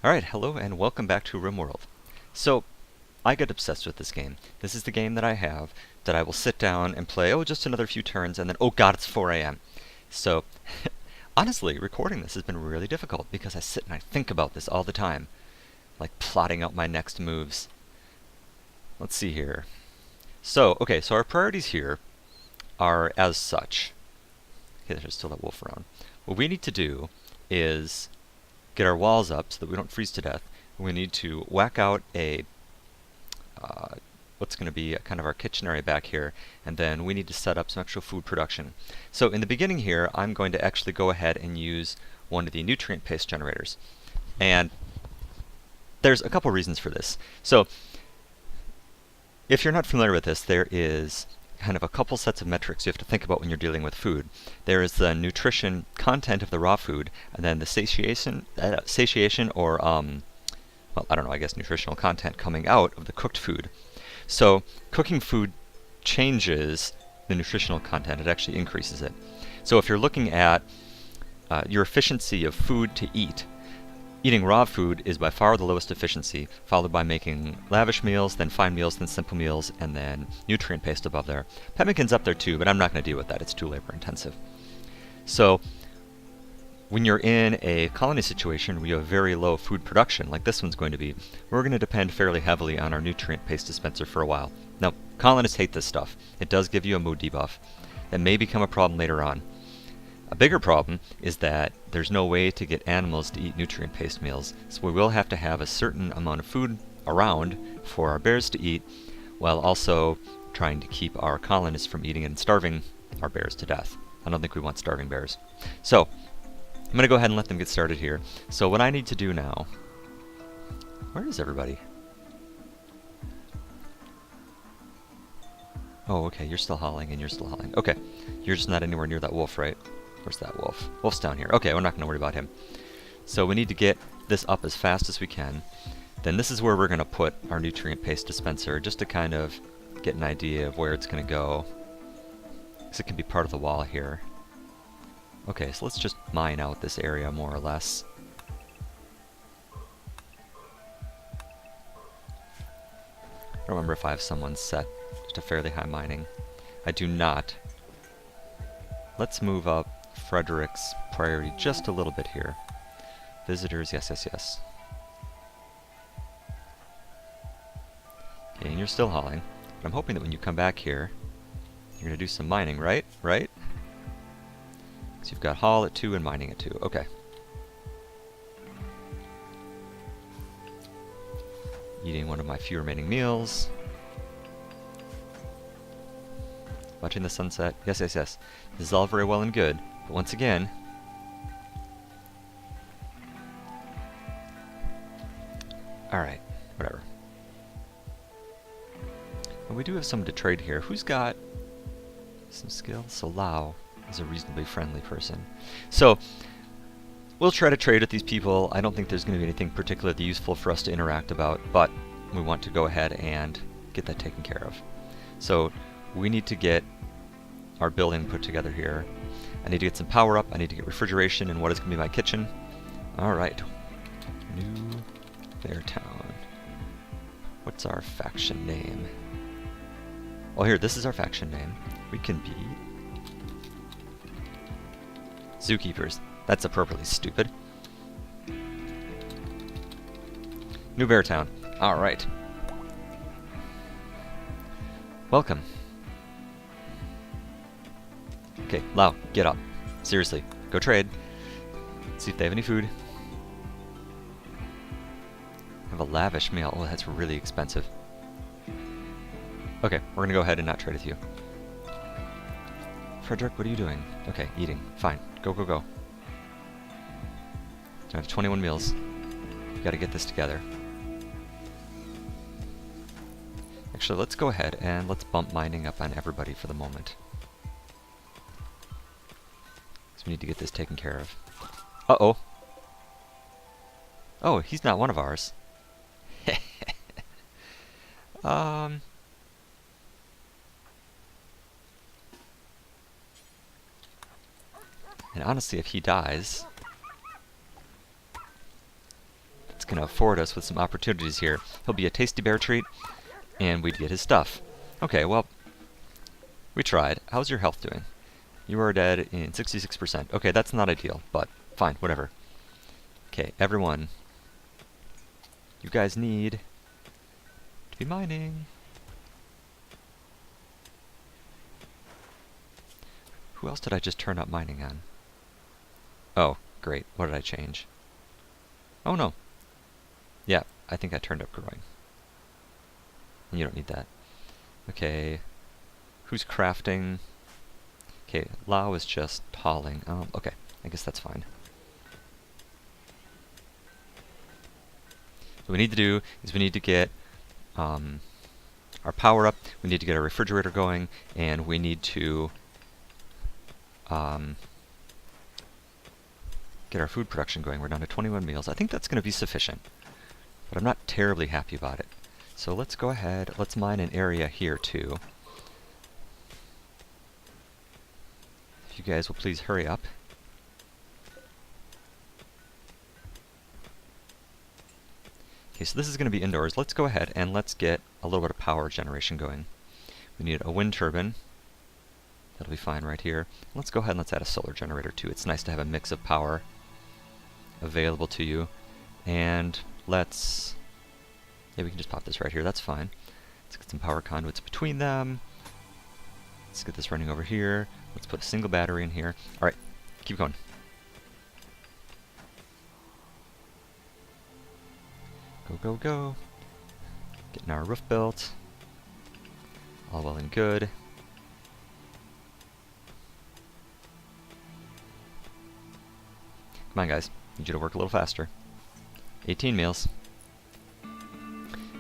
Alright, hello and welcome back to Rimworld. So, I get obsessed with this game. This is the game that I have that I will sit down and play, just another few turns, and then, oh god, it's 4 a.m. So, honestly, recording this has been really difficult because I sit and I think about this all the time. Like plotting out my next moves. Let's see here. So our priorities here are as such. Okay, there's still that wolf around. What we need to do is get our walls up so that we don't freeze to death. We need to whack out a what's going to be kind of our kitchen area back here, and then we need to set up some actual food production. So in the beginning here, I'm going to actually go ahead and use one of the nutrient paste generators. And there's a couple reasons for this. So if you're not familiar with this, there is kind of a couple sets of metrics you have to think about when you're dealing with food. There is the nutrition content of the raw food, and then the satiation or, well, I don't know, I guess nutritional content coming out of the cooked food. So cooking food changes the nutritional content. It actually increases it. So if you're looking at your efficiency of food to eat, eating raw food is by far the lowest efficiency, followed by making lavish meals, then fine meals, then simple meals, and then nutrient paste above there. Pemmican's up there too, but I'm not going to deal with that. It's too labor intensive. So when you're in a colony situation where you have very low food production, like this one's going to be, we're going to depend fairly heavily on our nutrient paste dispenser for a while. Now, colonists hate this stuff. It does give you a mood debuff. That may become a problem later on. A bigger problem is that there's no way to get animals to eat nutrient paste meals, so we will have to have a certain amount of food around for our bears to eat, while also trying to keep our colonists from eating and starving our bears to death. I don't think we want starving bears. So, I'm going to go ahead and let them get started here. So what I need to do now... Where is everybody? Oh, okay, you're still howling and you're still howling. Okay, you're just not anywhere near that wolf, right? Where's that wolf? Wolf's down here. Okay, we're not going to worry about him. So we need to get this up as fast as we can. Then this is where we're going to put our nutrient paste dispenser, just to kind of get an idea of where it's going to go. Because it can be part of the wall here. Okay, so let's just mine out this area more or less. I don't remember if I have someone set to fairly high mining. I do not. Let's move up Frederick's priority just a little bit here. Visitors, yes, yes, yes. Okay, and you're still hauling. But I'm hoping that when you come back here, you're going to do some mining, right? Right? So you've got haul at 2 and mining at 2. Okay. Eating one of my few remaining meals. Watching the sunset. Yes, yes, yes. This is all very well and good, but once again... Alright, whatever. But we do have someone to trade here. Who's got some skill? So Lao is a reasonably friendly person. So, we'll try to trade with these people. I don't think there's going to be anything particularly useful for us to interact about, but we want to go ahead and get that taken care of. So, we need to get our building put together here. I need to get some power up, I need to get refrigeration in what is going to be my kitchen. Alright. New Beartown. What's our faction name? Oh, here, this is our faction name. We can be Zookeepers. That's appropriately stupid. New Beartown. Alright. Welcome. Okay, Lau, get up. Seriously, go trade. See if they have any food. Have a lavish meal. Oh, that's really expensive. Okay, we're gonna go ahead and not trade with you. Frederick, what are you doing? Okay, eating. Fine. Go, go, go. I have 21 meals. We've got to get this together. Actually, let's go ahead and let's bump mining up on everybody for the moment. So we need to get this taken care of. Uh-oh. Oh, he's not one of ours. And honestly, if he dies, going to afford us with some opportunities here. He'll be a tasty bear treat, and we'd get his stuff. Okay, well, we tried. How's your health doing? You are dead in 66%. Okay, that's not ideal, but fine, whatever. Okay, everyone. You guys need to be mining. Who else did I just turn up mining on? Oh, great. What did I change? Oh, no. Yeah, I think I turned up growing. You don't need that. Okay. Who's crafting? Okay, Lao is just hauling. Oh, okay. I guess that's fine. What we need to do is we need to get our power up, we need to get our refrigerator going, and we need to get our food production going. We're down to 21 meals. I think that's going to be sufficient, but I'm not terribly happy about it. So let's go ahead, let's mine an area here too. If you guys will please hurry up. Okay, so this is going to be indoors. Let's go ahead and let's get a little bit of power generation going. We need a wind turbine. That'll be fine right here. Let's go ahead and let's add a solar generator too. It's nice to have a mix of power available to you. And let's... yeah, we can just pop this right here. That's fine. Let's get some power conduits between them. Let's get this running over here. Let's put a single battery in here. Alright, keep going. Go, go, go. Getting our roof built. All well and good. Come on, guys. Need you to work a little faster. 18 meals.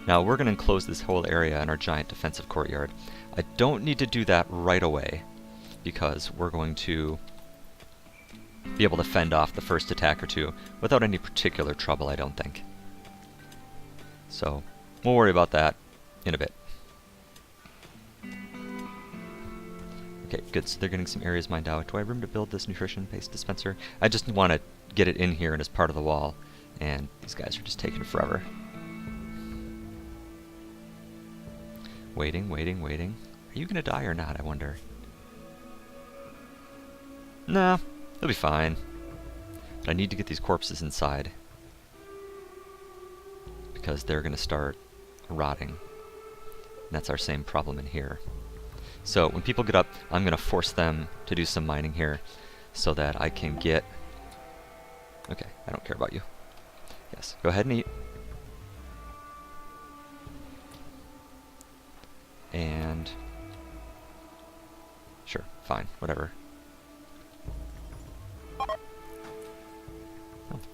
Now, we're going to enclose this whole area in our giant defensive courtyard. I don't need to do that right away, because we're going to be able to fend off the first attack or two without any particular trouble, I don't think. So, we'll worry about that in a bit. Okay, good. So they're getting some areas mined out. Do I have room to build this nutrition paste dispenser? I just want to get it in here and as part of the wall, and these guys are just taking forever. Waiting, waiting, waiting. Are you gonna die or not, I wonder? No, they'll be fine. But I need to get these corpses inside, because they're gonna start rotting. And that's our same problem in here. So when people get up, I'm gonna force them to do some mining here so that I can get... okay, I don't care about you. Yes, go ahead and eat. And... sure, fine, whatever. Oh,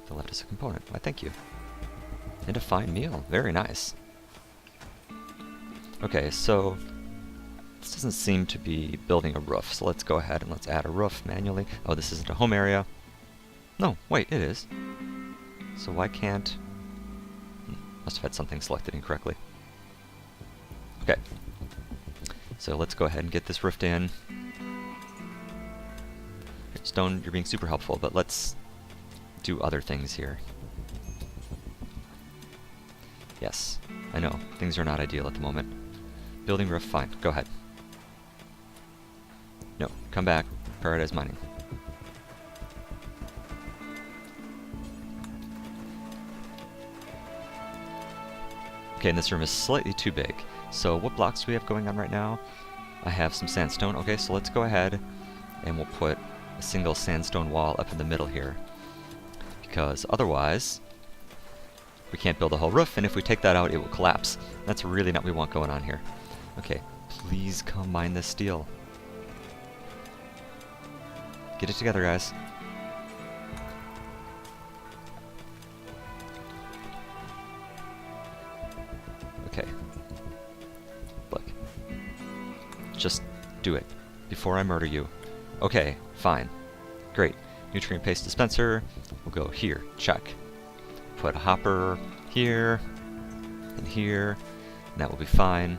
they left us a component. Why, thank you. And a fine meal. Very nice. Okay, so... this doesn't seem to be building a roof, so let's go ahead and let's add a roof manually. Oh, this isn't a home area. No, wait, it is. So why can't... must have had something selected incorrectly. Okay. So let's go ahead and get this roofed in. Stone, you're being super helpful, but let's do other things here. Yes, I know, things are not ideal at the moment. Building roof, fine, go ahead. No, come back, prioritize mining. Okay, and this room is slightly too big. So what blocks do we have going on right now? I have some sandstone. Okay, so let's go ahead and we'll put a single sandstone wall up in the middle here. Because otherwise, we can't build a whole roof, and if we take that out, it will collapse. That's really not what we want going on here. Okay, please come mine this steel. Get it together, guys. Okay. Look. Just do it before I murder you. Okay, fine. Great. Nutrient paste dispenser. We'll go here. Check. Put a hopper here and here, and that will be fine.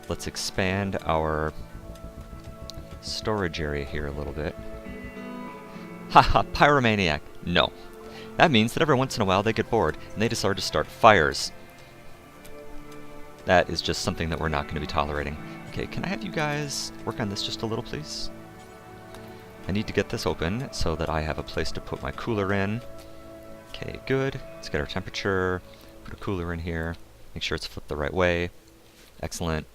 Let's expand our storage area here a little bit. Haha, pyromaniac. No. That means that every once in a while they get bored and they decide to start fires. That is just something that we're not going to be tolerating. Okay, can I have you guys work on this just a little, please? I need to get this open so that I have a place to put my cooler in. Okay, good. Let's get our temperature. Put a cooler in here. Make sure it's flipped the right way. Excellent.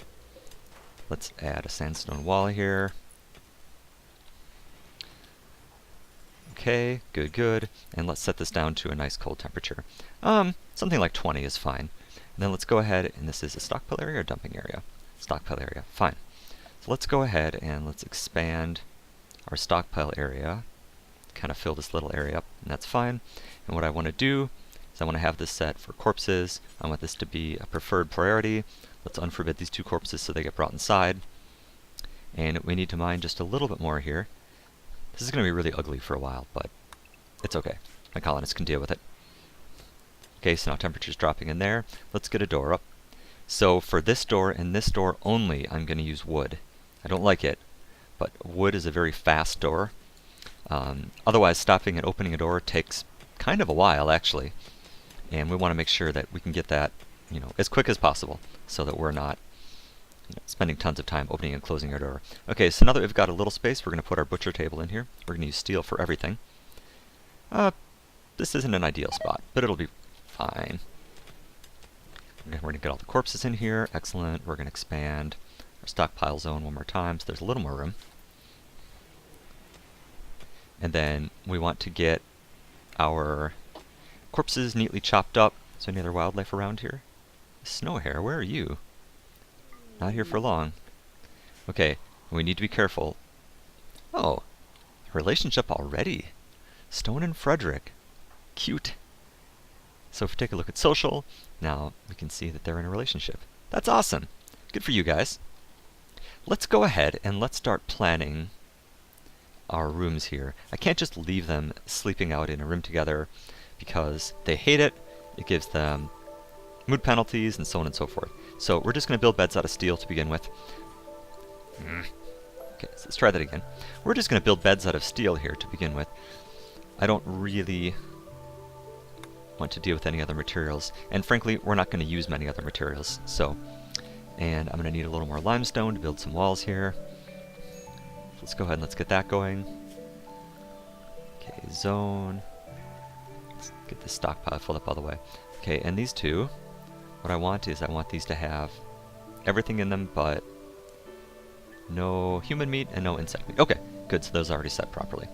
Let's add a sandstone wall here. Okay, good, good. And let's set this down to a nice cold temperature. Something like 20 is fine. And then let's go ahead, and this is a stockpile area or dumping area? Stockpile area, fine. So let's go ahead and let's expand our stockpile area. Kind of fill this little area up, and that's fine. And what I want to do is I want to have this set for corpses. I want this to be a preferred priority. Let's unforbid these two corpses so they get brought inside. And we need to mine just a little bit more here. This is going to be really ugly for a while, but it's okay. My colonists can deal with it. Okay, so now temperature's dropping in there. Let's get a door up. So for this door and this door only, I'm going to use wood. I don't like it, but wood is a very fast door. Otherwise, stopping and opening a door takes kind of a while, actually. And we want to make sure that we can get that, as quick as possible, so that we're not spending tons of time opening and closing our door. Okay, so now that we've got a little space, we're going to put our butcher table in here. We're going to use steel for everything. This isn't an ideal spot, but it'll be fine. We're going to get all the corpses in here. Excellent. We're going to expand our stockpile zone one more time so there's a little more room. And then we want to get our corpses neatly chopped up. Is there any other wildlife around here? Snow hare, where are you? Not here for long. Okay, we need to be careful. Oh, relationship already. Stone and Frederick. Cute. So if we take a look at social, now we can see that they're in a relationship. That's awesome. Good for you guys. Let's go ahead and let's start planning our rooms here. I can't just leave them sleeping out in a room together because they hate it. It gives them mood penalties and so on and so forth. So we're just going to build beds out of steel to begin with. Okay, so let's try that again. We're just going to build beds out of steel here to begin with. I don't really want to deal with any other materials, and frankly, we're not going to use many other materials. And I'm going to need a little more limestone to build some walls here. Let's go ahead and let's get that going. Okay, zone. Let's get this stockpile filled up all the way. Okay, and these two, what I want is I want these to have everything in them but no human meat and no insect meat. Okay, good, so those are already set properly.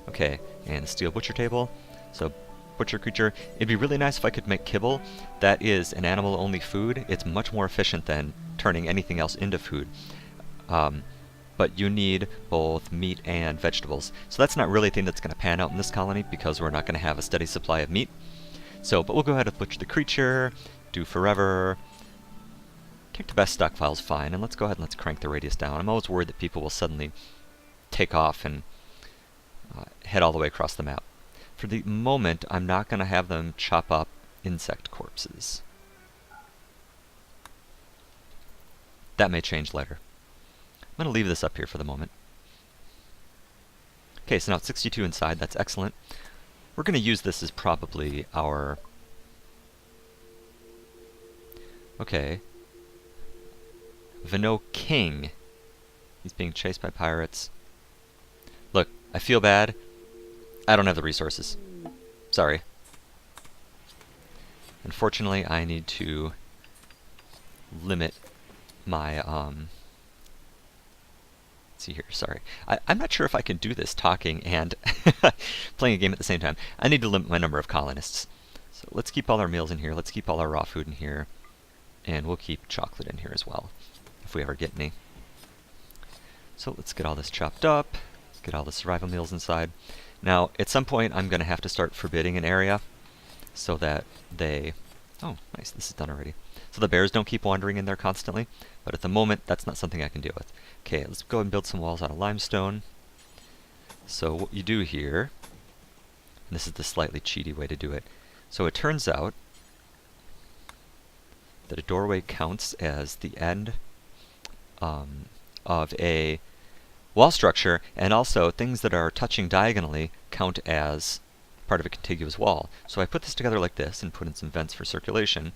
Okay, and the steel butcher table. So butcher creature, it'd be really nice if I could make kibble. That is an animal-only food. It's much more efficient than turning anything else into food. But you need both meat and vegetables. So that's not really a thing that's going to pan out in this colony because we're not going to have a steady supply of meat. So, but we'll go ahead and butcher the creature, do forever. Kick the best stockpile's fine, and let's go ahead and let's crank the radius down. I'm always worried that people will suddenly take off and head all the way across the map. For the moment, I'm not going to have them chop up insect corpses. That may change later. I'm going to leave this up here for the moment. Okay, so now it's 62 inside. That's excellent. We're going to use this as probably our... Okay. Vino King. He's being chased by pirates. Look, I feel bad. I don't have the resources. Sorry. Unfortunately, I need to limit my, let's see here, sorry. I'm not sure if I can do this talking and playing a game at the same time. I need to limit my number of colonists. So let's keep all our meals in here. Let's keep all our raw food in here. And we'll keep chocolate in here as well, if we ever get any. So let's get all this chopped up. Get all the survival meals inside. Now, at some point, I'm going to have to start forbidding an area so that they... Oh, nice, this is done already. So the bears don't keep wandering in there constantly, but at the moment, that's not something I can deal with. Okay, let's go ahead and build some walls out of limestone. So what you do here, and this is the slightly cheaty way to do it, so it turns out that a doorway counts as the end of a wall structure, and also things that are touching diagonally count as part of a contiguous wall. So I put this together like this and put in some vents for circulation.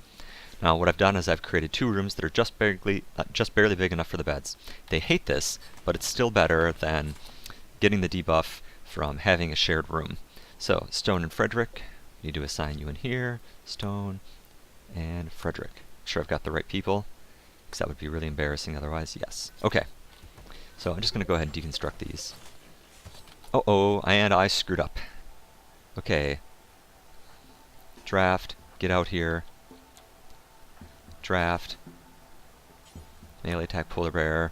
Now what I've done is I've created 2 rooms that are just barely big enough for the beds. They hate this, but it's still better than getting the debuff from having a shared room. So Stone and Frederick, need to assign you in here. Stone and Frederick. Make sure I've got the right people, because that would be really embarrassing otherwise. Yes. Okay. So I'm just going to go ahead and deconstruct these. Uh-oh, and I screwed up. Okay. Draft, get out here. Draft. Melee attack polar bear.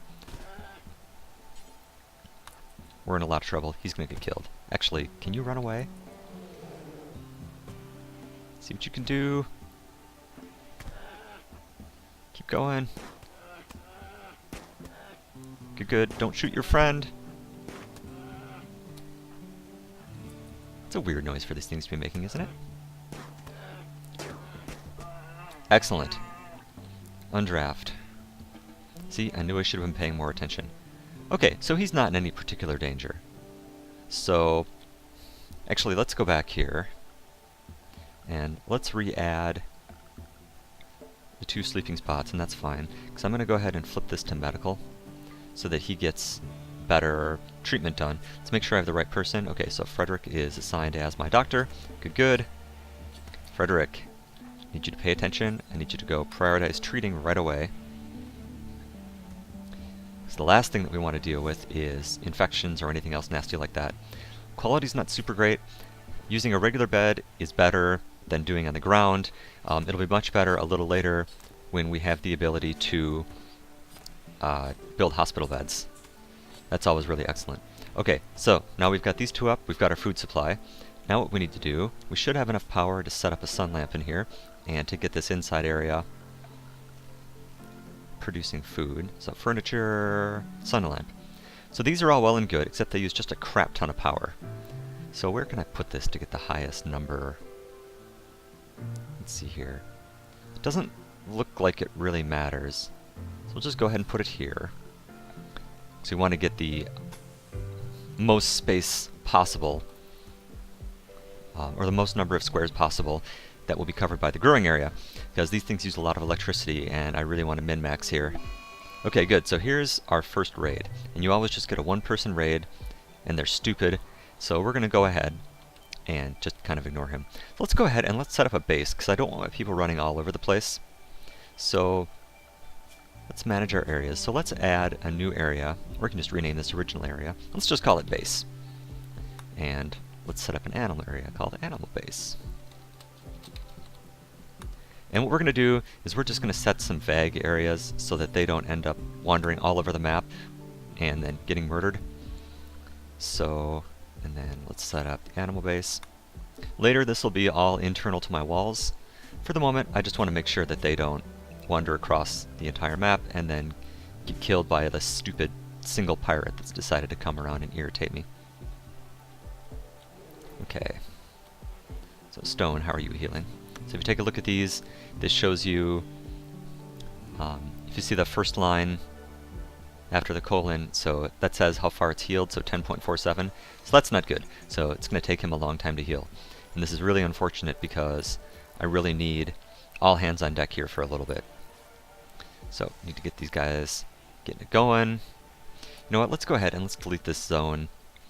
We're in a lot of trouble. He's going to get killed. Actually, can you run away? See what you can do. Keep going. Good, good. Don't shoot your friend. It's a weird noise for these things to be making, isn't it? Excellent. Undraft. See, I knew I should have been paying more attention. Okay, so he's not in any particular danger. So, actually, let's go back here. And let's re-add the 2 sleeping spots, and that's fine. Because I'm going to go ahead and flip this to medical, so that he gets better treatment done. Let's make sure I have the right person. Okay, so Frederick is assigned as my doctor. Good, good. Frederick, I need you to pay attention. I need you to go prioritize treating right away. So the last thing that we want to deal with is infections or anything else nasty like that. Quality's not super great. Using a regular bed is better than doing on the ground. It'll be much better a little later when we have the ability to build hospital beds. That's always really excellent. Okay, so now we've got these 2 up, we've got our food supply. Now what we need to do, we should have enough power to set up a sun lamp in here and to get this inside area producing food. So furniture, sun lamp. So these are all well and good, except they use just a crap ton of power. So where can I put this to get the highest number? Let's see here. It doesn't look like it really matters. So we'll just go ahead and put it here. So we want to get the most space possible, or the most number of squares possible that will be covered by the growing area, because these things use a lot of electricity and I really want to min-max here. Okay, good. So here's our first raid, and you always just get a 1-person raid, and they're stupid, so we're going to go ahead and just kind of ignore him. So let's go ahead and let's set up a base, because I don't want my people running all over the place. So let's manage our areas. So let's add a new area, or we can just rename this original area. Let's just call it base. And let's set up an animal area called animal base. And what we're going to do is we're just going to set some vague areas so that they don't end up wandering all over the map and then getting murdered. So, and then let's set up the animal base. Later this will be all internal to my walls. For the moment, I just want to make sure that they don't wander across the entire map and then get killed by the stupid single pirate that's decided to come around and irritate me. Okay. So Stone, how are you healing? So if you take a look at these, this shows you, if you see the first line after the colon, so that says how far it's healed, so 10.47. So that's not good. So it's going to take him a long time to heal. And this is really unfortunate because I really need all hands on deck here for a little bit. So need to get these guys getting it going. You know what, let's go ahead and let's delete this zone,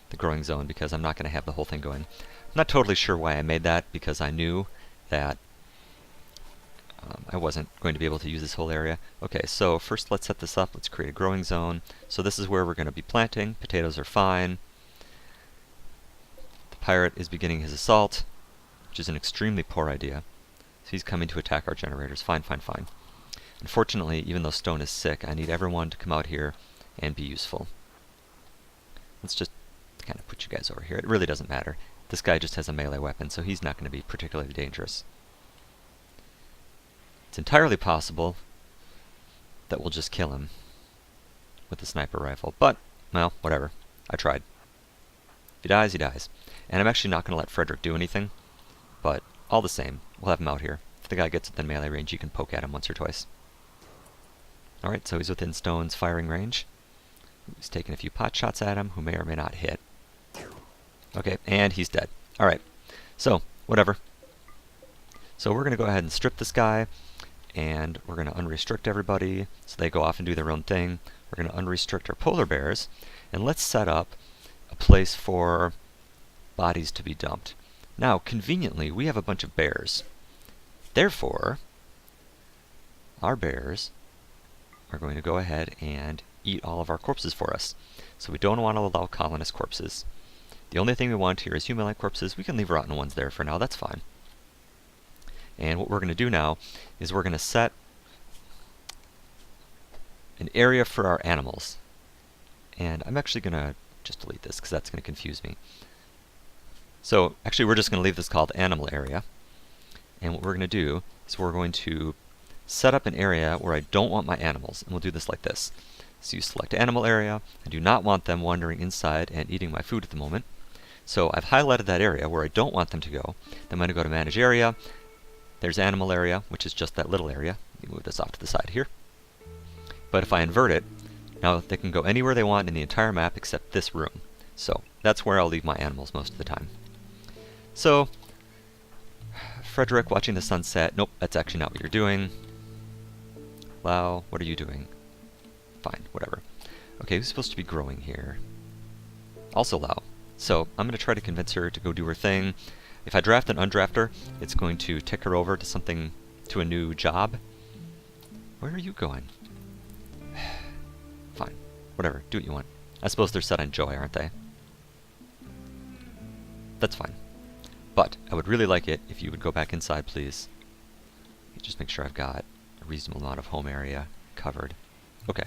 the growing zone, because I'm not going to have the whole thing going. I'm not totally sure why I made that, because I knew that I wasn't going to be able to use this whole area. Okay, so first let's set this up. Let's create a growing zone. So this is where we're going to be planting. Potatoes are fine. The pirate is beginning his assault, which is an extremely poor idea. So he's coming to attack our generators. Fine, fine, fine. Unfortunately, even though Stone is sick, I need everyone to come out here and be useful. Let's just kind of put you guys over here. It really doesn't matter. This guy just has a melee weapon, so he's not going to be particularly dangerous. It's entirely possible that we'll just kill him with the sniper rifle, but, well, whatever. I tried. If he dies, he dies. And I'm actually not going to let Frederick do anything, but all the same, we'll have him out here. If the guy gets within melee range, you can poke at him once or twice. Alright, so he's within Stone's firing range. He's taking a few pot shots at him, who may or may not hit. Okay, and he's dead. Alright, So, whatever. So we're going to go ahead and strip this guy, and we're going to unrestrict everybody so they go off and do their own thing. We're going to unrestrict our polar bears, and let's set up a place for bodies to be dumped. Now, conveniently, we have a bunch of bears. Therefore, our bears are going to go ahead and eat all of our corpses for us. So we don't want to allow colonist corpses. The only thing we want here is human-like corpses. We can leave rotten ones there for now, that's fine. And what we're going to do now is we're going to set an area for our animals. And I'm actually going to just delete this because that's going to confuse me. So actually we're just going to leave this called animal area. And what we're going to do is we're going to set up an area where I don't want my animals. And we'll do this like this. So you select animal area. I do not want them wandering inside and eating my food at the moment. So I've highlighted that area where I don't want them to go. Then I'm going to go to manage area. There's animal area, which is just that little area. Let me move this off to the side here. But if I invert it, now they can go anywhere they want in the entire map except this room. So that's where I'll leave my animals most of the time. So, Frederick watching the sunset. Nope, that's actually not what you're doing. Lau, what are you doing? Fine, whatever. Okay, who's supposed to be growing here? Also Lau. So I'm going to try to convince her to go do her thing. If I draft and undraft her, it's going to tick her over to something, to a new job. Where are you going? Fine. Whatever. Do what you want. I suppose they're set on joy, aren't they? That's fine. But I would really like it if you would go back inside, please. Just make sure I've got a reasonable amount of home area covered. Okay.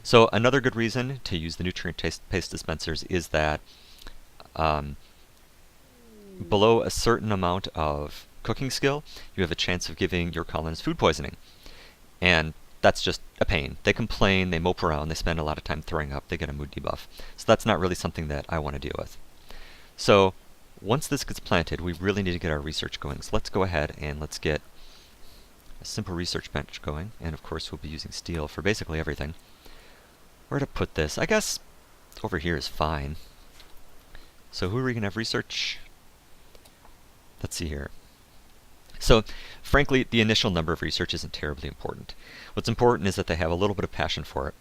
So another good reason to use the nutrient paste dispensers is that below a certain amount of cooking skill, you have a chance of giving your colonists food poisoning. And that's just a pain. They complain, they mope around, they spend a lot of time throwing up, they get a mood debuff. So that's not really something that I want to deal with. So once this gets planted, we really need to get our research going. So let's go ahead and let's get a simple research bench going. And of course we'll be using steel for basically everything. Where to put this? I guess over here is fine. So who are we going to have research? Let's see here. So, frankly, the initial number of research isn't terribly important. What's important is that they have a little bit of passion for it.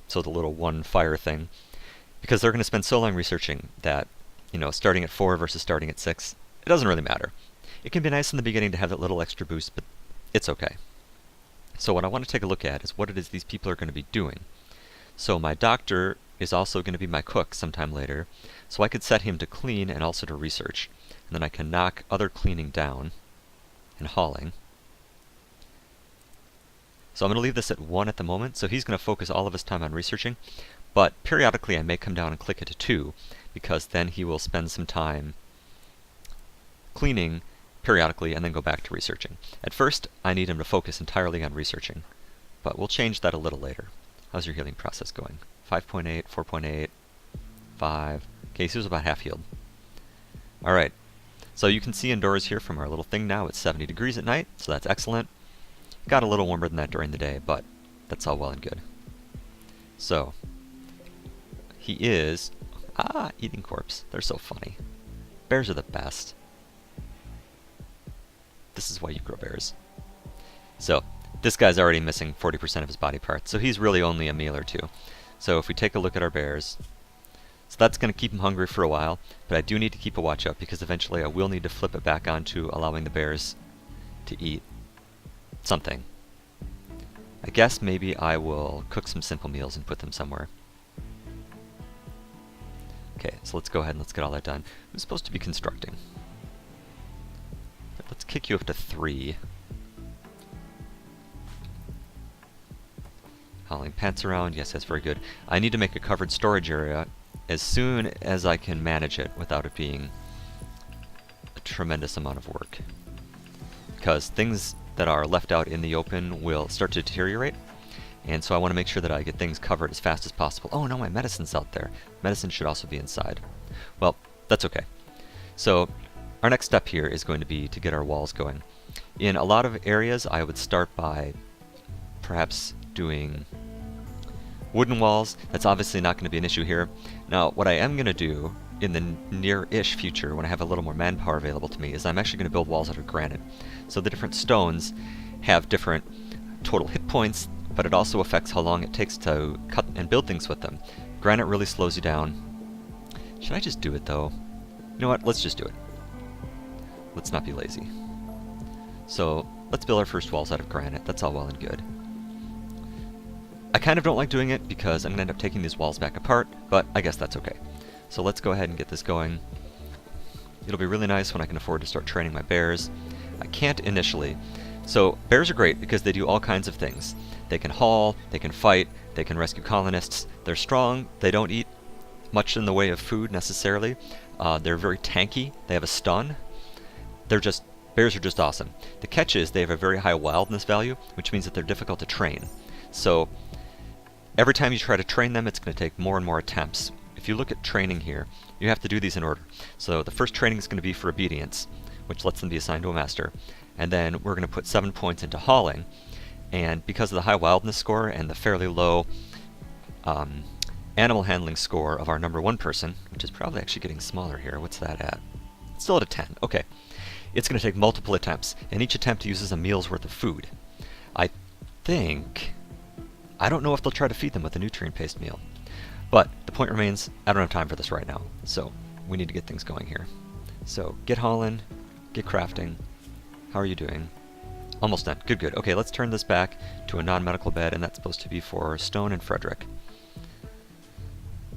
So the little one fire thing. Because they're going to spend so long researching that, you know, starting at 4 versus starting at 6, it doesn't really matter. It can be nice in the beginning to have that little extra boost, but it's okay. So what I want to take a look at is what it is these people are going to be doing. So my doctor is also going to be my cook sometime later, so I could set him to clean and also to research. And then I can knock other cleaning down and hauling. So I'm going to leave this at 1 at the moment, so he's going to focus all of his time on researching, but periodically I may come down and click it to 2, because then he will spend some time cleaning periodically and then go back to researching. At first, I need him to focus entirely on researching, but we'll change that a little later. How's your healing process going? 5.8, 4.8, 5. Okay, so he was about half healed. Alright, so you can see indoors here from our little thing now, it's 70 degrees at night, so that's excellent. Got a little warmer than that during the day, but that's all well and good. So, he is, eating corpse. They're so funny. Bears are the best. This is why you grow bears. So, this guy's already missing 40% of his body parts, so he's really only a meal or two. So if we take a look at our bears, so that's going to keep him hungry for a while, but I do need to keep a watch out because eventually I will need to flip it back onto allowing the bears to eat something. I guess maybe I will cook some simple meals and put them somewhere. Okay, so let's go ahead and let's get all that done. Who's supposed to be constructing? Let's kick you up to 3. Hauling pants around, yes, that's very good. I need to make a covered storage area as soon as I can manage it without it being a tremendous amount of work. Because things that are left out in the open will start to deteriorate, and so I want to make sure that I get things covered as fast as possible. Oh no, my medicine's out there. Medicine should also be inside. Well, that's okay. So, our next step here is going to be to get our walls going. In a lot of areas, I would start by perhaps doing wooden walls. That's obviously not going to be an issue here. Now, what I am going to do in the near-ish future, when I have a little more manpower available to me, is I'm actually going to build walls out of granite. So the different stones have different total hit points, but it also affects how long it takes to cut and build things with them. Granite really slows you down. Should I just do it though? You know what, let's just do it. Let's not be lazy. So let's build our first walls out of granite. That's all well and good. I kind of don't like doing it because I'm going to end up taking these walls back apart, but I guess that's okay. So let's go ahead and get this going. It'll be really nice when I can afford to start training my bears. I can't initially. So bears are great because they do all kinds of things. They can haul, they can fight, they can rescue colonists. They're strong, they don't eat much in the way of food necessarily. They're very tanky, they have a stun. Bears are just awesome. The catch is they have a very high wildness value, which means that they're difficult to train. So every time you try to train them, it's going to take more and more attempts. If you look at training here, you have to do these in order. So the first training is going to be for obedience, which lets them be assigned to a master. And then we're going to put 7 points into hauling. And because of the high wildness score and the fairly low animal handling score of our number 1 person, which is probably actually getting smaller here. What's that at? It's still at a 10. Okay. It's going to take multiple attempts, and each attempt uses a meal's worth of food. I don't know if they'll try to feed them with a nutrient-based meal. But the point remains, I don't have time for this right now, so we need to get things going here. So get hauling, get crafting. How are you doing? Almost done. Good, good. Okay, let's turn this back to a non-medical bed, and that's supposed to be for Stone and Frederick.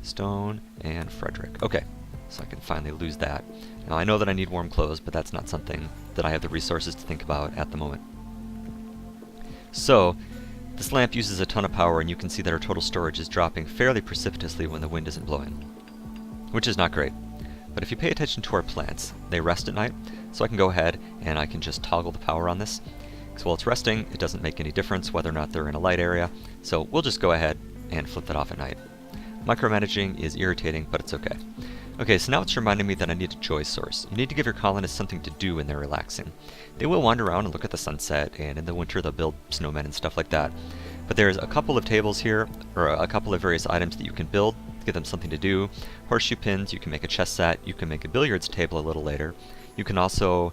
Stone and Frederick. Okay, so I can finally lose that. Now I know that I need warm clothes, but that's not something that I have the resources to think about at the moment. So, this lamp uses a ton of power, and you can see that our total storage is dropping fairly precipitously when the wind isn't blowing, which is not great. But if you pay attention to our plants, they rest at night, so I can go ahead and I can just toggle the power on this. Because while it's resting, it doesn't make any difference whether or not they're in a light area, so we'll just go ahead and flip that off at night. Micromanaging is irritating, but it's okay. Okay, so now it's reminding me that I need a joy source. You need to give your colonists something to do when they're relaxing. They will wander around and look at the sunset, and in the winter they'll build snowmen and stuff like that. But there's a couple of tables here, or a couple of various items that you can build to give them something to do. Horseshoe pins, you can make a chess set, you can make a billiards table a little later. You can also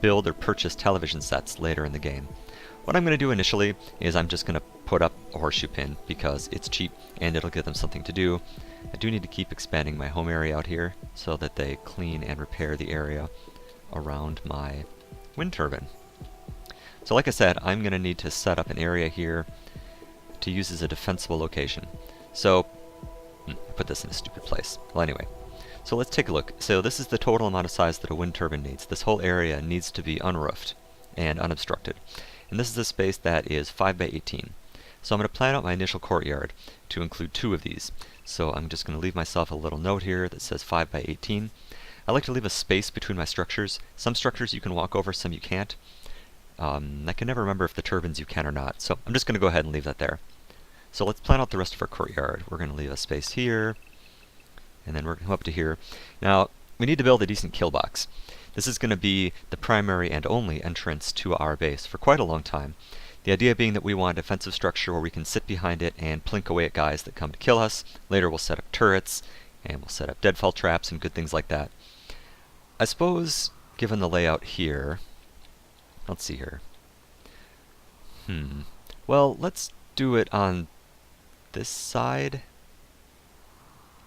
build or purchase television sets later in the game. What I'm going to do initially is I'm just going to put up a horseshoe pin because it's cheap and it'll give them something to do. I do need to keep expanding my home area out here so that they clean and repair the area around my wind turbine. So like I said, I'm going to need to set up an area here to use as a defensible location. So, I put this in a stupid place. Well anyway, so let's take a look. So this is the total amount of size that a wind turbine needs. This whole area needs to be unroofed and unobstructed. And this is a space that is 5 by 18. So I'm going to plan out my initial courtyard to include 2 of these. So I'm just going to leave myself a little note here that says 5 by 18. I like to leave a space between my structures. Some structures you can walk over, some you can't. I can never remember if the turbines you can or not, so I'm just going to go ahead and leave that there. So let's plan out the rest of our courtyard. We're going to leave a space here, and then we're going to come up to here. Now, we need to build a decent kill box. This is going to be the primary and only entrance to our base for quite a long time. The idea being that we want a defensive structure where we can sit behind it and plink away at guys that come to kill us. Later we'll set up turrets, and we'll set up deadfall traps and good things like that. I suppose, given the layout here, let's see here. Well, let's do it on this side.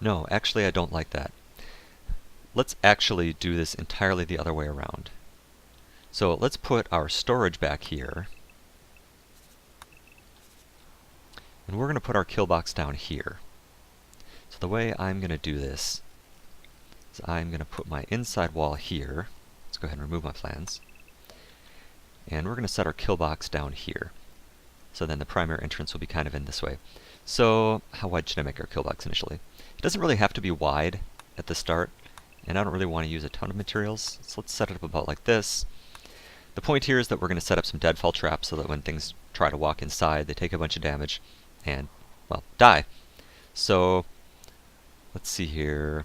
No, actually I don't like that. Let's actually do this entirely the other way around. So let's put our storage back here. And we're going to put our kill box down here. So the way I'm going to do this is I'm going to put my inside wall here. Let's go ahead and remove my plans. And we're going to set our kill box down here. So then the primary entrance will be kind of in this way. So how wide should I make our kill box initially? It doesn't really have to be wide at the start, and I don't really want to use a ton of materials, so let's set it up about like this. The point here is that we're going to set up some deadfall traps so that when things try to walk inside, they take a bunch of damage and, well, die. So let's see here.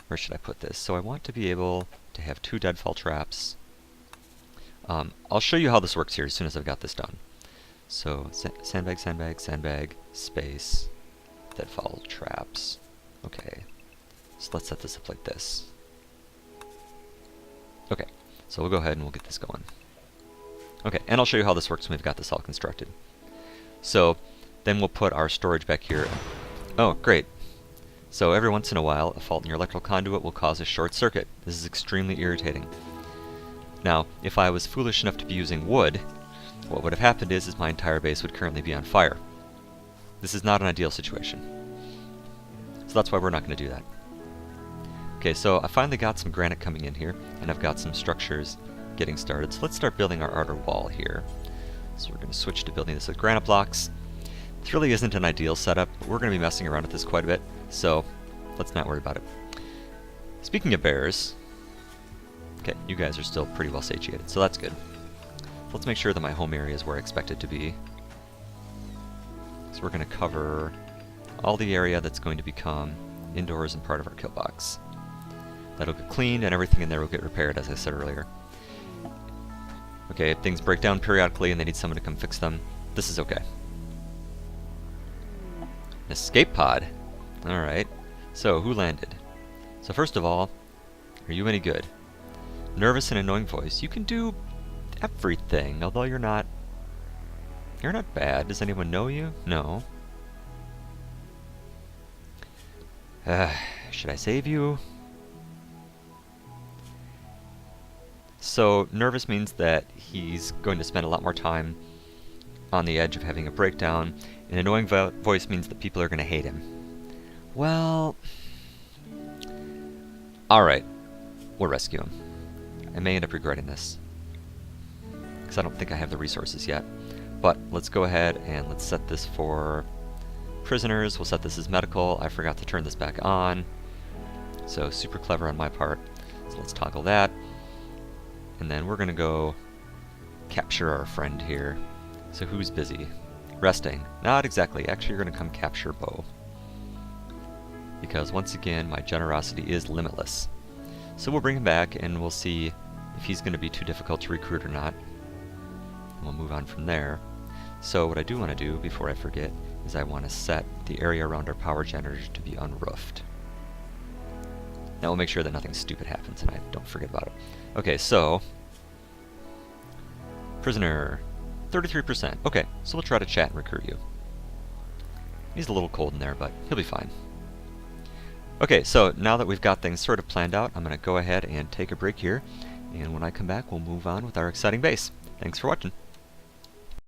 Where should I put this? So I want to be able to have 2 deadfall traps. I'll show you how this works here as soon as I've got this done. So sandbag, sandbag, sandbag, space, deadfall traps. Okay. So let's set this up like this. Okay, so we'll go ahead and we'll get this going. Okay, and I'll show you how this works when we've got this all constructed. So then we'll put our storage back here. Oh, great. So every once in a while, a fault in your electrical conduit will cause a short circuit. This is extremely irritating. Now, if I was foolish enough to be using wood, what would have happened is my entire base would currently be on fire. This is not an ideal situation. So that's why we're not going to do that. Okay, so I finally got some granite coming in here, and I've got some structures getting started. So let's start building our outer wall here. So we're going to switch to building this with granite blocks. This really isn't an ideal setup, but we're going to be messing around with this quite a bit, so let's not worry about it. Speaking of bears, okay, you guys are still pretty well satiated, so that's good. Let's make sure that my home area is where I expect it to be. So we're going to cover all the area that's going to become indoors and part of our kill box. That'll get cleaned and everything in there will get repaired, as I said earlier. Okay, if things break down periodically and they need someone to come fix them, this is okay. Escape pod. Alright, so who landed? So first of all, are you any good? Nervous and annoying voice. You can do everything, although you're not bad. Does anyone know you? No. Should I save you? So nervous means that he's going to spend a lot more time on the edge of having a breakdown, and annoying voice means that people are going to hate him. Well, alright, we'll rescue him. I may end up regretting this, because I don't think I have the resources yet. But let's go ahead and let's set this for prisoners. We'll set this as medical. I forgot to turn this back on, so super clever on my part. So let's toggle that. And then we're going to go capture our friend here. So who's busy? Resting. Not exactly. Actually, you're going to come capture Bo. Because once again, my generosity is limitless. So we'll bring him back and we'll see if he's going to be too difficult to recruit or not. And we'll move on from there. So what I do want to do, before I forget, is I want to set the area around our power generator to be unroofed. Now we'll make sure that nothing stupid happens and I don't forget about it. Okay, so prisoner, 33%. Okay, so we'll try to chat and recruit you. He's a little cold in there, but he'll be fine. Okay, so now that we've got things sort of planned out, I'm going to go ahead and take a break here, and when I come back, we'll move on with our exciting base. Thanks for watching.